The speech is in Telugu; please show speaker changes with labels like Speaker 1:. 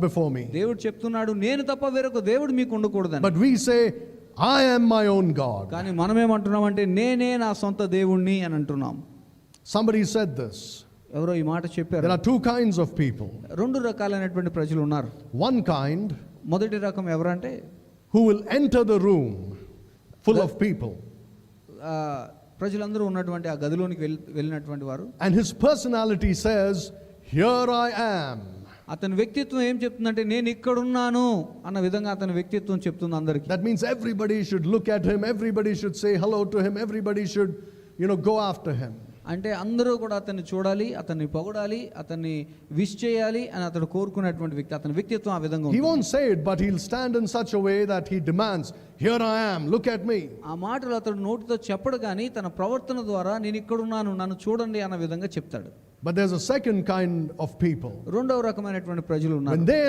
Speaker 1: before me.
Speaker 2: దేవుడు చెప్తున్నాడు నేను తప్ప వేరొక దేవుడు మీకు ఉండకూడదని.
Speaker 1: But we say, I am my own God.
Speaker 2: కానీ మనం ఏమంటున్నామంటే నేనే నా సొంత దేవుణ్ణి అని అంటున్నాం.
Speaker 1: Somebody said this.
Speaker 2: ఎవరో ఈ మాట చెప్పారు.
Speaker 1: There are two kinds of people.
Speaker 2: రెండు రకాలైనటువంటి ప్రజలు ఉన్నారు.
Speaker 1: One kind
Speaker 2: మొదటి రకం ఎవరంటే
Speaker 1: who will enter the room full of people.
Speaker 2: ప్రజలందరూ ఉన్నటువంటి ఆ గదిలోనికి వెళ్ళినటువంటి వారు.
Speaker 1: And his personality says, here I am.
Speaker 2: అతని వ్యక్తిత్వం ఏం చెప్తుందంటే నేను ఇక్కడ ఉన్నాను అన్న విధంగా అతని వ్యక్తిత్వం చెప్తుంది అందరికీ.
Speaker 1: That means everybody should look at him, everybody should say hello to him, everybody should, go after him.
Speaker 2: అంటే అందరూ కూడా అతన్ని చూడాలి, అతన్ని పొగడాలి, అతన్ని విష్ చేయాలి అని అతడు కోరుకునేటువంటి వ్యక్తి. అతని వ్యక్తిత్వం ఆ విధంగా
Speaker 1: He won't say it, but he'll stand in such a way that he demands, here I am, look at me.
Speaker 2: ఆ మాటలు అతడు నోటితో చెప్పడు కానీ తన ప్రవర్తన ద్వారా నేను ఇక్కడ ఉన్నాను, నన్ను చూడండి అన్న విధంగా చెప్తాడు.
Speaker 1: But there's a second kind of people.
Speaker 2: రెండవ రకమైనటువంటి ప్రజలు ఉన్నారు.
Speaker 1: When they